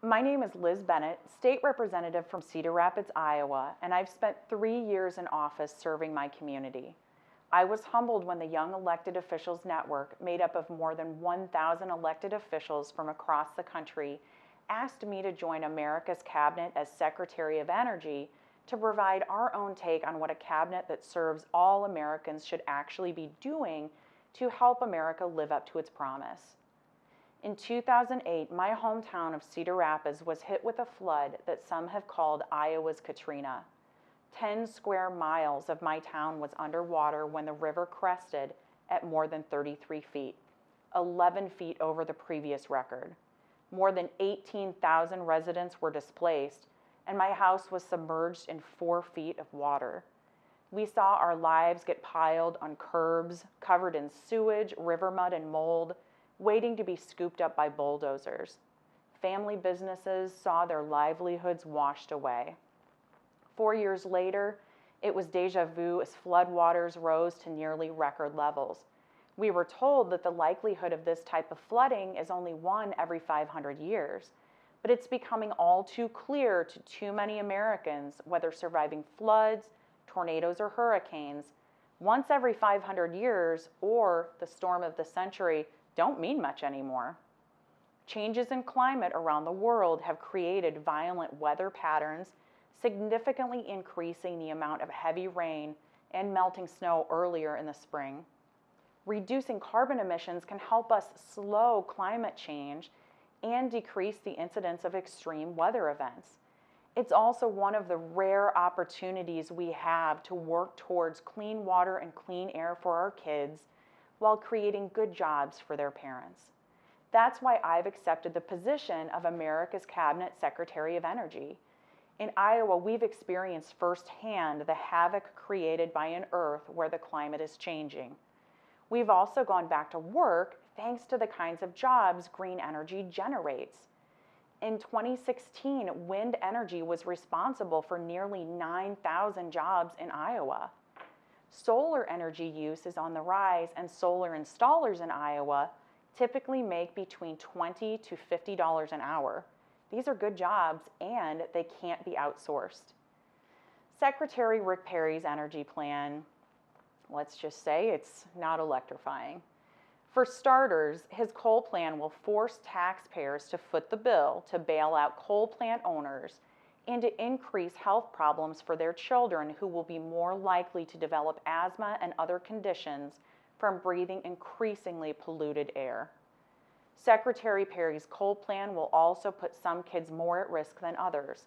My name is Liz Bennett, State Representative from Cedar Rapids, Iowa, and I've spent 3 years in office serving my community. I was humbled when the Young Elected Officials Network, made up of more than 1,000 elected officials from across the country, asked me to join America's cabinet as Secretary of Energy to provide our own take on what a cabinet that serves all Americans should actually be doing to help America live up to its promise. In 2008, my hometown of Cedar Rapids was hit with a flood that some have called Iowa's Katrina. 10 square miles of my town was underwater when the river crested at more than 33 feet, 11 feet over the previous record. More than 18,000 residents were displaced, and my house was submerged in 4 feet of water. We saw our lives get piled on curbs, covered in sewage, river mud, and mold, waiting to be scooped up by bulldozers. Family businesses saw their livelihoods washed away. 4 years later, it was déjà vu as floodwaters rose to nearly record levels. We were told that the likelihood of this type of flooding is only 1 every 500 years, but it's becoming all too clear to too many Americans, whether surviving floods, tornadoes, or hurricanes, once every 500 years or the storm of the century don't mean much anymore. Changes in climate around the world have created violent weather patterns, significantly increasing the amount of heavy rain and melting snow earlier in the spring. Reducing carbon emissions can help us slow climate change and decrease the incidence of extreme weather events. It's also one of the rare opportunities we have to work towards clean water and clean air for our kids while creating good jobs for their parents. That's why I've accepted the position of America's Cabinet Secretary of Energy. In Iowa, we've experienced firsthand the havoc created by an Earth where the climate is changing. We've also gone back to work thanks to the kinds of jobs green energy generates. In 2016, wind energy was responsible for nearly 9,000 jobs in Iowa. Solar energy use is on the rise, and solar installers in Iowa typically make between $20 to $50 an hour. These are good jobs, and they can't be outsourced. Secretary Rick Perry's energy plan, let's just say it's not electrifying. For starters, his coal plan will force taxpayers to foot the bill to bail out coal plant owners and to increase health problems for their children who will be more likely to develop asthma and other conditions from breathing increasingly polluted air. Secretary Perry's coal plan will also put some kids more at risk than others.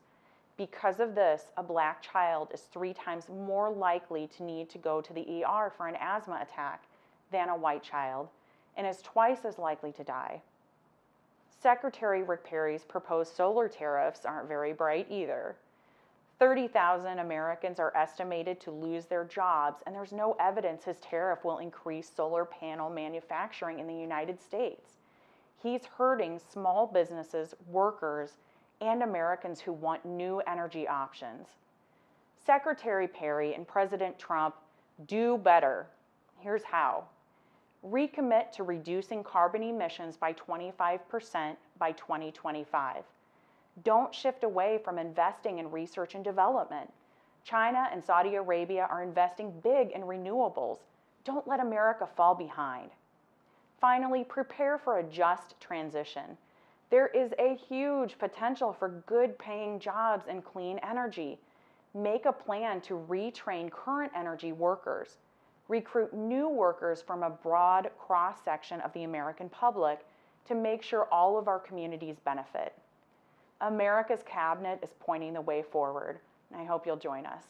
Because of this, a Black child is 3 times more likely to need to go to the ER for an asthma attack than a white child, and is twice as likely to die. Secretary Rick Perry's proposed solar tariffs aren't very bright either. 30,000 Americans are estimated to lose their jobs, and there's no evidence his tariff will increase solar panel manufacturing in the United States. He's hurting small businesses, workers, and Americans who want new energy options. Secretary Perry and President Trump do better. Here's how. Recommit to reducing carbon emissions by 25% by 2025. Don't shift away from investing in research and development. China and Saudi Arabia are investing big in renewables. Don't let America fall behind. Finally, prepare for a just transition. There is a huge potential for good-paying jobs in clean energy. Make a plan to retrain current energy workers. Recruit new workers from a broad cross-section of the American public to make sure all of our communities benefit. America's cabinet is pointing the way forward, and I hope you'll join us.